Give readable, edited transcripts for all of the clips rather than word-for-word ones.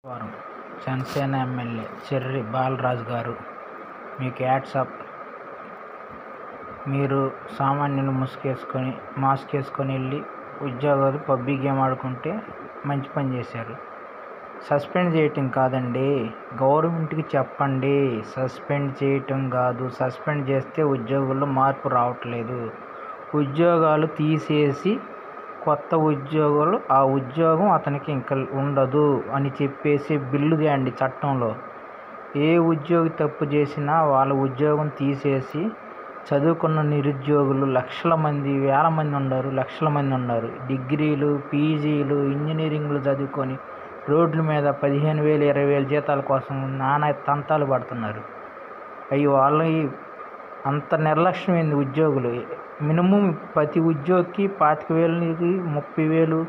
వారం Janasena MLA cherry Balaraju గారు, మీకు హ్యాట్సాప్. మీరు సామాన్యులు మాస్క్ వేసుకొని వెళ్ళి ఉద్యోగాలు పబ్జీ గేమ్ ఆడుకుంటే మంచి పని చేశారు. సస్పెండ్ చేయటం కాదండి, గవర్నమెంట్కి చెప్పండి. సస్పెండ్ చేయటం కాదు, సస్పెండ్ చేస్తే ఉద్యోగుల్లో మార్పు రావట్లేదు. ఉద్యోగాలు తీసేసి కొత్త ఉద్యోగులు ఆ ఉద్యోగం అతనికి ఇంకా ఉండదు అని చెప్పేసి బిల్లు తేండి చట్టంలో. ఏ ఉద్యోగి తప్పు చేసినా వాళ్ళ ఉద్యోగం తీసేసి చదువుకున్న నిరుద్యోగులు లక్షల మంది ఉన్నారు. డిగ్రీలు, పీజీలు, ఇంజనీరింగ్లు చదువుకొని రోడ్ల మీద 15,000 20,000 జీతాల కోసం నానా తంతాలు పడుతున్నారు. వాళ్ళకి అంత నిర్లక్ష్యమైంది ఉద్యోగులు. మినిమం ప్రతి ఉద్యోగికి 25,000, 30,000,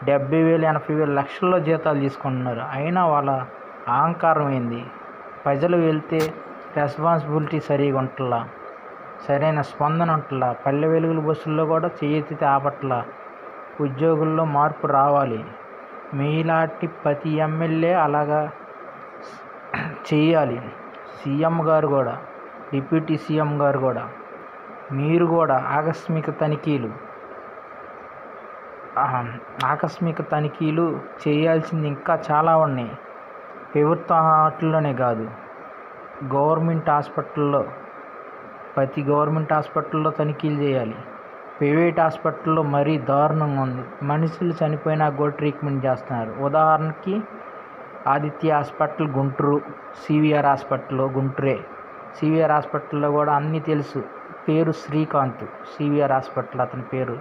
70,000, 80,000 లక్షల్లో జీతాలు తీసుకుంటున్నారు. అయినా వాళ్ళ అహంకారం ఏంది? ప్రజలు వెళ్తే రెస్పాన్సిబిలిటీ సరిగా ఉంటలా, సరైన స్పందన ఉంటలా, పల్లె వెలుగుల బస్సుల్లో కూడా చేయెత్తితే ఆపట్లా. ఉద్యోగుల్లో మార్పు రావాలి. మీలాంటి ప్రతి ఎమ్మెల్యే అలాగా చేయాలి. సీఎం గారు కూడా, డిప్యూటీ సీఎం గారు కూడా, మీరు కూడా ఆకస్మిక తనిఖీలు చేయాల్సింది ఇంకా చాలా ఉన్నాయి. ప్రభుత్వ వాటిల్లోనే కాదు, ప్రతి గవర్నమెంట్ హాస్పిటల్లో తనిఖీలు చేయాలి. ప్రైవేట్ హాస్పిటల్లో మరీ దారుణంగా ఉంది. మనుషులు చనిపోయినా కూడా ట్రీట్మెంట్ చేస్తున్నారు. ఉదాహరణకి Aditya hospital Guntur, CVR hospital గుంటూరే. సివిఆర్ హాస్పిటల్లో కూడా అన్నీ తెలుసు. పేరు శ్రీకాంత్, సివిఆర్ హాస్పిటల్ అతని పేరు.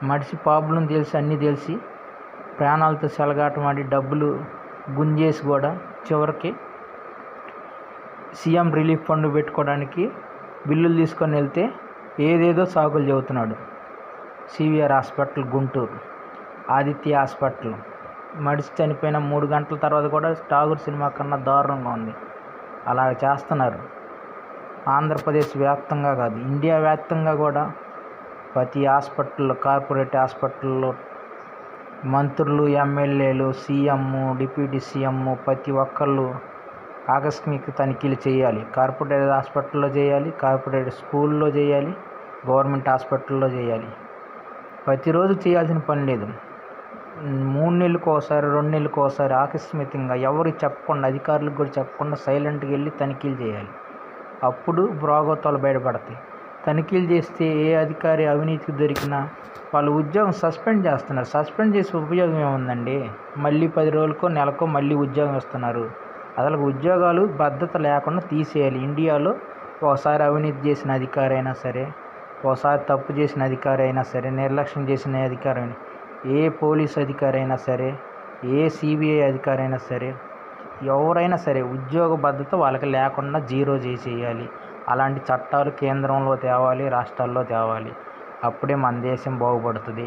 మనిషి ప్రాబ్లం తెలిసి అన్నీ తెలిసి ప్రాణాలతో చెలగాటమాడి డబ్బులు గుంజేసి కూడా చివరికి సీఎం రిలీఫ్ ఫండ్ పెట్టుకోవడానికి బిల్లులు తీసుకొని వెళ్తే ఏదేదో సాకులు చెబుతున్నాడు. CVR hospital Guntur, Aditya hospital. మనిషి చనిపోయిన 3 గంటల తర్వాత కూడా టాగూర్ సినిమా కన్నా దారుణంగా ఉంది. అలా చేస్తున్నారు. ఆంధ్రప్రదేశ్ వ్యాప్తంగా కాదు, ఇండియా వ్యాప్తంగా కూడా ప్రతి హాస్పిటల్లో, కార్పొరేట్ హాస్పిటల్లో మంత్రులు, ఎమ్మెల్యేలు, సీఎం, డిప్యూటీ సీఎం ప్రతి ఒక్కళ్ళు ఆకస్మిక తనిఖీలు చేయాలి. కార్పొరేట్ హాస్పిటల్లో చేయాలి, కార్పొరేట్ స్కూల్లో చేయాలి, గవర్నమెంట్ హాస్పిటల్లో చేయాలి. ప్రతిరోజు చేయాల్సిన పని లేదు. 3 నెలలకు ఒకసారి, 2 నెలలకు ఒకసారి ఆకస్మికంగా ఎవరికి చెప్పకుండా, అధికారులకు కూడా చెప్పకుండా సైలెంట్గా వెళ్ళి తనిఖీలు చేయాలి. అప్పుడు భ్రాగోతాలు బయటపడతాయి. తనిఖీలు చేస్తే ఏ అధికారి అవినీతికి దొరికినా వాళ్ళ ఉద్యోగం సస్పెండ్ చేస్తున్నారు. సస్పెండ్ చేసే ఉపయోగం ఏముందండి? మళ్ళీ 10 రోజులకో నెలకో మళ్ళీ ఉద్యోగం ఇస్తున్నారు. అసలు ఉద్యోగాలు భద్రత లేకుండా తీసేయాలి. ఇండియాలో ఒకసారి అవినీతి చేసిన అధికారి అయినా సరే, ఒకసారి తప్పు చేసిన అధికారి అయినా సరే, నిర్లక్ష్యం చేసిన అధికారి అయినా, ఏ పోలీస్ అధికారి అయినా సరే, ఏ సిబిఐ అధికారి అయినా సరే, ఎవరైనా సరే ఉద్యోగ భద్రత వాళ్ళకి లేకుండా జీరో చేసేయాలి. అలాంటి చట్టాలు కేంద్రంలో తేవాలి, రాష్ట్రాల్లో తేవాలి. అప్పుడే మన దేశం బాగుపడుతుంది.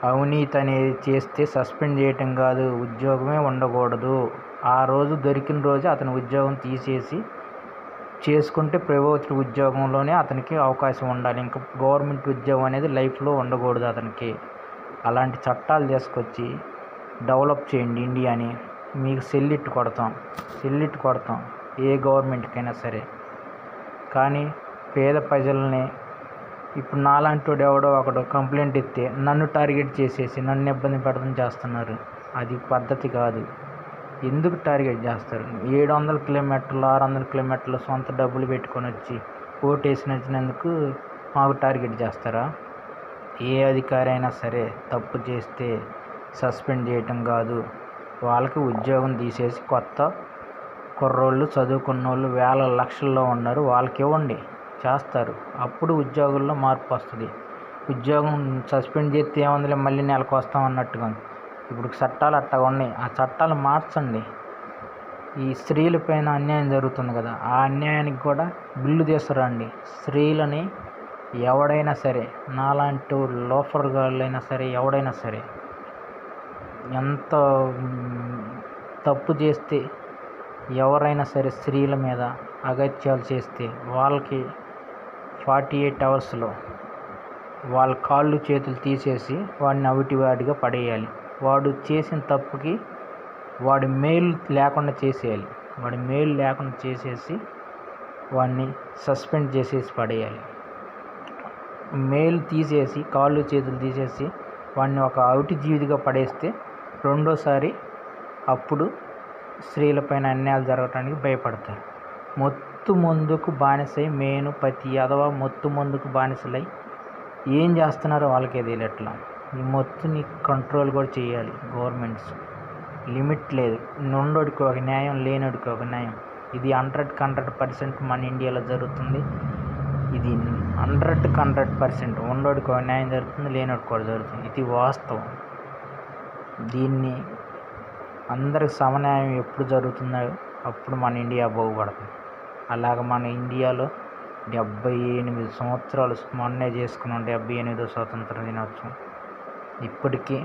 అవినీతి అనేది చేస్తే సస్పెండ్ చేయటం కాదు, ఉద్యోగమే ఉండకూడదు. ఆ రోజు దొరికిన రోజు అతని ఉద్యోగం తీసేసి చేసుకుంటే ప్రభుత్వ ఉద్యోగంలోనే అతనికి అవకాశం ఉండాలి. ఇంకా గవర్నమెంట్ ఉద్యోగం అనేది లైఫ్లో ఉండకూడదు అతనికి. అలాంటి చట్టాలు తీసుకొచ్చి డెవలప్ చేయండి ఇండియాని. మీకు సెల్లిట్ కొడతాం ఏ గవర్నమెంట్కైనా సరే. కానీ పేద ప్రజల్ని ఇప్పుడు నాలాంటి ఎవడో ఒకడు కంప్లైంట్ ఇస్తే నన్ను టార్గెట్ చేసేసి నన్ను ఇబ్బంది పెడతాం చేస్తున్నారు. అది పద్ధతి కాదు. ఎందుకు టార్గెట్ చేస్తారు? 700 కిలోమీటర్లు, 600 కిలోమీటర్లు సొంత డబ్బులు పెట్టుకొని వచ్చి ఓటేసినందుకు మాకు టార్గెట్ చేస్తారా? ఏ అధికారి అయినా సరే తప్పు చేస్తే సస్పెండ్ చేయటం కాదు, వాళ్ళకి ఉద్యోగం తీసేసి కొత్త కుర్రోళ్ళు, చదువుకున్న వాళ్ళు వేల లక్షల్లో ఉన్నారు, వాళ్ళకి ఇవ్వండి, చేస్తారు. అప్పుడు ఉద్యోగుల్లో మార్పు వస్తుంది. ఉద్యోగం సస్పెండ్ చేస్తే ఏముందిలే మళ్ళీ నెలకు వస్తాం అన్నట్టుగా. ఇప్పుడు చట్టాలు అట్టగా ఉన్నాయి. ఆ చట్టాలు మార్చండి. ఈ స్త్రీలపైన అన్యాయం జరుగుతుంది కదా, ఆ అన్యాయానికి కూడా బిల్లు తీసుకురండి. స్త్రీలని ఎవడైనా సరే, నాలాంటి లోఫర్ గాళ్ళైనా సరే, ఎవడైనా సరే ఎంత తప్పు చేస్తే, ఎవరైనా సరే స్త్రీల మీద అగత్యాలు చేస్తే వాళ్ళకి 48 అవర్స్లో వాళ్ళ కాళ్ళు చేతులు తీసేసి వాడిని అవిటివాడిగా పడేయాలి. వాడు చేసిన తప్పుకి వాడి మెయిల్ లేకుండా చేసేయాలి. వాడి మెయిల్ లేకుండా చేసేసి వాడిని సస్పెండ్ చేసేసి పడేయాలి. మెయిల్ తీసేసి కాళ్ళు చేతులు తీసేసి వాడిని ఒక అవిటి జీవిగా పడేస్తే రెండోసారి అప్పుడు స్త్రీలపైన అన్యాయాలు జరగటానికి భయపడతారు. మత్తు మందుకు బానిసై ప్రతి ఎదవ మత్తు మందుకు బానిసలై ఏం చేస్తున్నారో వాళ్ళకే తెలియట్లా. ఈ మత్తుని కంట్రోల్ కూడా చేయాలి గవర్నమెంట్స్. లిమిట్ లేదు. ఉన్నోడికి ఒక న్యాయం, లేనోడికి ఒక న్యాయం. ఇది 100% మన ఇండియాలో జరుగుతుంది. ఇది 100% ఉన్నోడికి ఒక న్యాయం జరుగుతుంది, లేనోడికి కూడా జరుగుతుంది. ఇది వాస్తవం. దీన్ని అందరికి సమన్యాయం ఎప్పుడు జరుగుతుందో అప్పుడు మన ఇండియా బాగుపడుతుంది. అలాగ మన ఇండియాలో 78 సంవత్సరాలు మొన్నే చేసుకున్నాం. 78వ స్వాతంత్ర దినోత్సవం. ఇప్పటికీ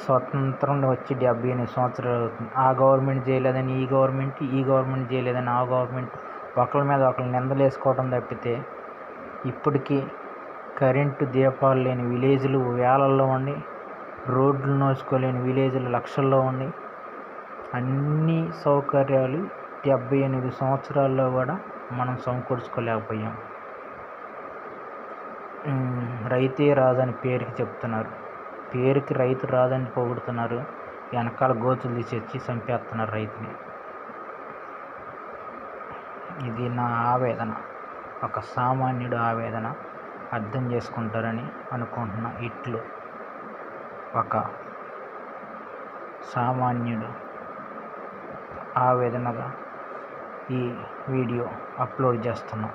స్వతంత్రం వచ్చి 78 సంవత్సరాలు అవుతుంది. ఆ గవర్నమెంట్ చేయలేదని ఈ గవర్నమెంట్ చేయలేదని ఆ గవర్నమెంట్ ఒకరి మీద ఒకరు నిందలేసుకోవడం తప్పితే ఇప్పటికీ కరెంటు దీపాలు లేని విలేజ్లు వేలల్లో ఉండి, రోడ్లు నోచుకోలేని విలేజ్లు లక్షల్లో ఉండి, అన్ని సౌకర్యాలు 78 సంవత్సరాల్లో కూడా మనం సమకూర్చుకోలేకపోయాం. రైతే రాజని పేరుకి చెప్తున్నారు. పేరుకి రైతు రాదని పొగుడుతున్నారు. వెనకాల గోతులు తీసేసి చంపేస్తున్నారు రైతుని. ఇది నా ఆవేదన. ఒక సామాన్యుడు ఆవేదన అర్థం చేసుకుంటారని అనుకుంటున్నా. ఇట్లు ఒక సామాన్యుడు ఆవేదనగా ఈ వీడియో అప్లోడ్ చేస్తున్నాం.